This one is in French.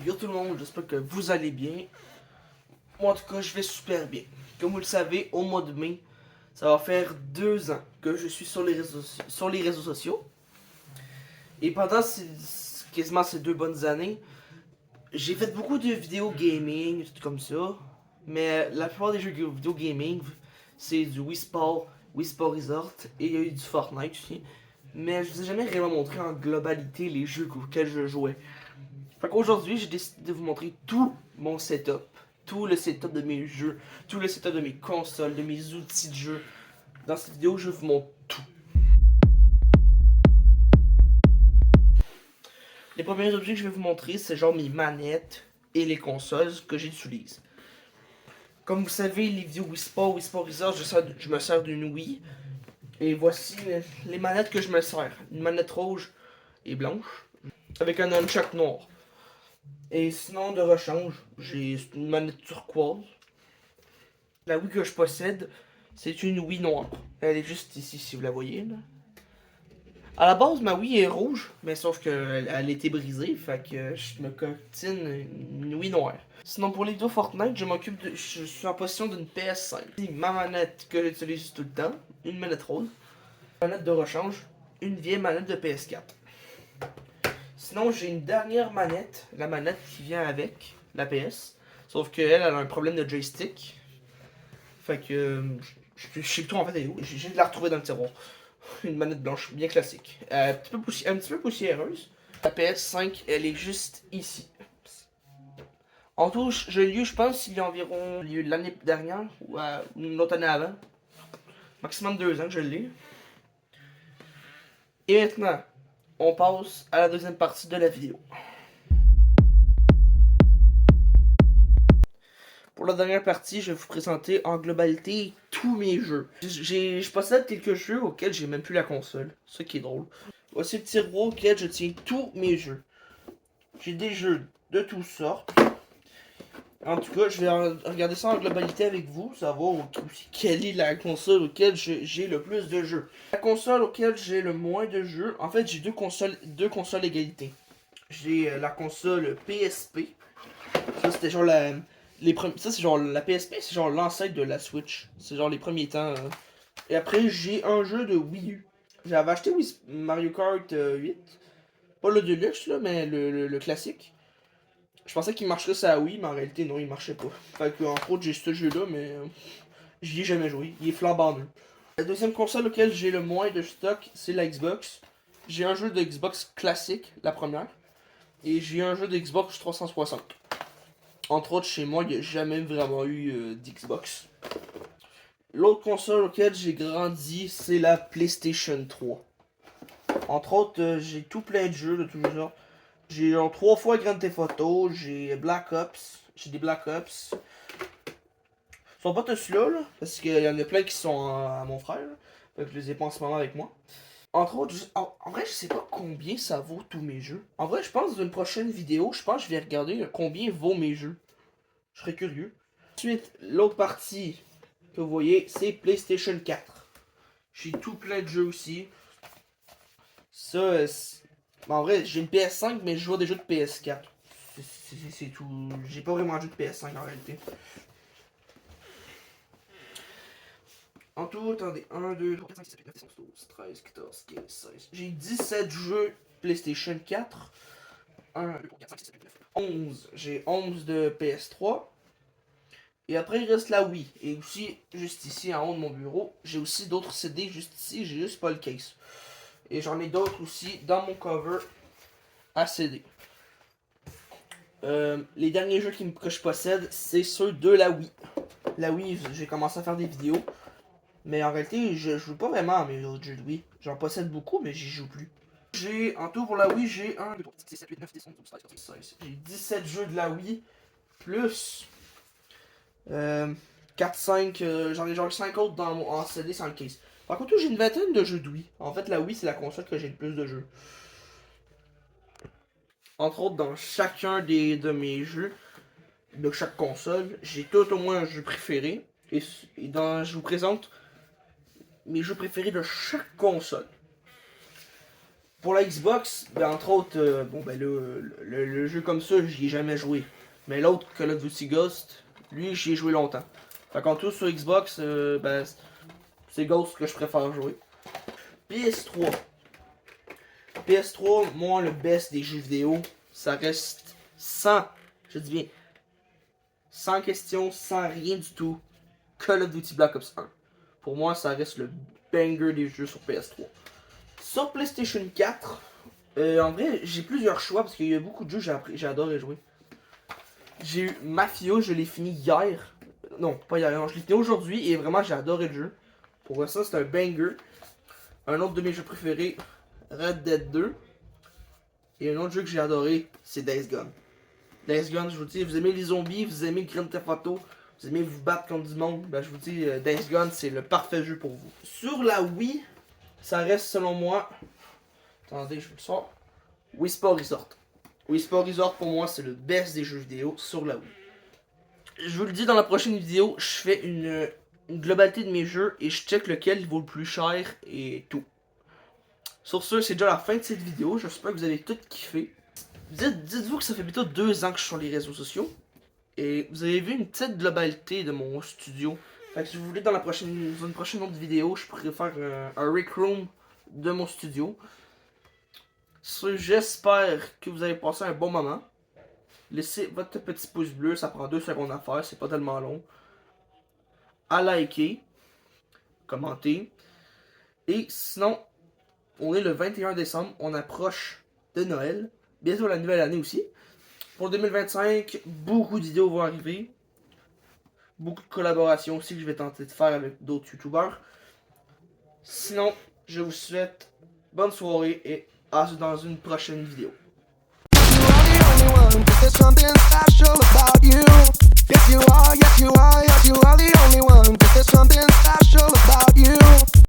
Yo tout le monde, j'espère que vous allez bien. Moi en tout cas, je vais super bien. Comme vous le savez, au mois de mai, ça va faire 2 ans que je suis sur les réseaux sociaux. Et pendant quasiment ces 2 bonnes années, j'ai fait beaucoup de vidéos gaming, tout comme ça. Mais la plupart des jeux vidéo gaming, c'est du Wii Sport Resort et il y a eu du Fortnite aussi. Mais je vous ai jamais réellement montré en globalité les jeux auxquels je jouais. Fait qu'aujourd'hui, j'ai décidé de vous montrer tout mon setup. Tout le setup de mes jeux, tout le setup de mes consoles, de mes outils de jeu. Dans cette vidéo, je vous montre tout. Les premiers objets que je vais vous montrer, c'est genre mes manettes et les consoles que j'utilise. Comme vous savez, les vidéos Wii Sport Resort, je me sers d'une Wii. Et voici les manettes que je me sers. Une manette rouge et blanche, avec un nunchuck noir. Et sinon, de rechange, j'ai une manette turquoise. La Wii que je possède, c'est une Wii noire. Elle est juste ici, si vous la voyez. Là. À la base, ma Wii est rouge, mais sauf qu'elle elle a été brisée, fait que je me cotine une Wii noire. Sinon, pour les vidéos Fortnite, je suis en possession d'une PS5. Ma manette que j'utilise tout le temps, une manette rose, une manette de rechange, une vieille manette de PS4. Sinon, j'ai une dernière manette, la manette qui vient avec la PS. Sauf qu'elle a un problème de joystick. Fait que je sais plus en fait elle est où. J'ai de la retrouver dans le tiroir. Une manette blanche, bien classique. Un petit peu poussiéreuse. La PS5, elle est juste ici. En tout, je l'ai eu, je pense, il y a environ l'année dernière ou une autre année avant. Maximum 2 ans que je l'ai. Et maintenant, on passe à la deuxième partie de la vidéo. Pour la dernière partie, je vais vous présenter en globalité tous mes jeux. Je possède quelques jeux auxquels j'ai même plus la console, ce qui est drôle. Voici le tiroir auquel je tiens tous mes jeux. J'ai des jeux de toutes sortes. En tout cas, je vais regarder ça en globalité avec vous, savoir quelle est la console auquel j'ai le plus de jeux. La console auquel j'ai le moins de jeux, en fait j'ai deux consoles égalité. J'ai la console PSP. Ça c'était genre ça c'est genre la PSP, c'est genre l'ancêtre de la Switch. C'est genre les premiers temps. Et après j'ai un jeu de Wii U. J'avais acheté Mario Kart 8. Pas le Deluxe là, mais le classique. Je pensais qu'il marcherait sur la Wii, mais en réalité non, il marchait pas. Fait que entre autres j'ai ce jeu là, mais j'y ai jamais joué. Il est flambant neuf. La deuxième console auquel j'ai le moins de stock, c'est la Xbox. J'ai un jeu de Xbox classique, la première. Et j'ai un jeu de Xbox 360. Entre autres, chez moi, il n'y a jamais vraiment eu d'Xbox. L'autre console auquel j'ai grandi, c'est la PlayStation 3. Entre autres, j'ai tout plein de jeux de tous les genres. J'ai 3 fois Grand Theft Auto, j'ai Black Ops, j'ai des Black Ops. Ils sont pas tous là, parce qu'il y en a plein qui sont à mon frère. Fait que je les ai pas en ce moment avec moi. Entre autres, en vrai, je sais pas combien ça vaut tous mes jeux. En vrai, je pense dans une prochaine vidéo, je pense que je vais regarder combien vaut mes jeux. Je serais curieux. Ensuite, l'autre partie que vous voyez, c'est PlayStation 4. J'ai tout plein de jeux aussi. Ça, en vrai, j'ai une PS5, mais je joue à des jeux de PS4. C'est tout. J'ai pas vraiment de jeu de PS5 en réalité. En tout, attendez, 1, 2, 3, 4, 5, 6, 7, 8, 9, 10, 11, 12, 13, 14, 15, 16. J'ai 17 jeux PlayStation 4. 1, 2, 3, 4, 5, 6, 7, 8, 9, 11. J'ai 11 de PS3. Et après, il reste la Wii. Et aussi, juste ici, en haut de mon bureau, j'ai aussi d'autres CD juste ici. J'ai juste pas le case. Et j'en ai d'autres aussi dans mon cover à CD. Les derniers jeux que je possède, c'est ceux de la Wii. La Wii, j'ai commencé à faire des vidéos. Mais en réalité, je joue pas vraiment à mes autres jeux de Wii. J'en possède beaucoup, mais j'y joue plus. En tout pour la Wii, j'ai 1, 2, 3, 4, 5, 6, 7, 8, 9, 10, 11, 12, 13, 14, 16. J'ai 17 jeux de la Wii. Plus 4-5, j'en ai genre 5 autres en CD sans le case. Par contre, j'ai une vingtaine de jeux de Wii. En fait, la Wii, c'est la console que j'ai le plus de jeux. Entre autres, dans chacun de mes jeux, de chaque console, j'ai tout au moins un jeu préféré. Je vous présente mes jeux préférés de chaque console. Pour la Xbox, ben, entre autres, bon ben le jeu comme ça, j'y ai jamais joué. Mais l'autre, Call of Duty Ghost, lui, j'y ai joué longtemps. Fait qu'en tout sur Xbox, ben, c'est Ghost que je préfère jouer. PS3. PS3, moi, le best des jeux vidéo, ça reste sans, je dis bien, sans question, sans rien du tout, Call of Duty Black Ops 1. Pour moi, ça reste le banger des jeux sur PS3. Sur PlayStation 4, en vrai, j'ai plusieurs choix parce qu'il y a beaucoup de jeux que j'ai adoré jouer. J'ai eu Mafia, je l'ai fini hier. Non, pas hier, non, je l'ai fini aujourd'hui et vraiment j'ai adoré le jeu. Pour ça, c'est un banger. Un autre de mes jeux préférés, Red Dead 2. Et un autre jeu que j'ai adoré, c'est Days Gone. Days Gone, je vous dis, vous aimez les zombies, vous aimez Grand Theft Auto, vous aimez vous battre contre du monde, ben je vous dis, Days Gone, c'est le parfait jeu pour vous. Sur la Wii, ça reste selon moi, attendez, je vous le sors, Wii Sport Resort. Wii Sport Resort pour moi, c'est le best des jeux vidéo sur la Wii. Je vous le dis dans la prochaine vidéo, je fais une globalité de mes jeux et je check lequel vaut le plus cher et tout. Sur ce, c'est déjà la fin de cette vidéo. J'espère que vous avez tout kiffé. Dites-vous que ça fait bientôt 2 ans que je suis sur les réseaux sociaux. Et vous avez vu une petite globalité de mon studio. Fait que si vous voulez, dans une prochaine autre vidéo, je pourrais faire un Rec Room de mon studio. J'espère que vous avez passé un bon moment. Laissez votre petit pouce bleu, ça prend 2 secondes à faire, c'est pas tellement long. À liker, commenter. Et sinon, on est le 21 décembre, on approche de Noël. Bientôt la nouvelle année aussi. Pour 2025, beaucoup de vidéos vont arriver. Beaucoup de collaborations aussi que je vais tenter de faire avec d'autres youtubeurs. Sinon, je vous souhaite bonne soirée et à dans une prochaine vidéo. There's something special about you. Yes, you are.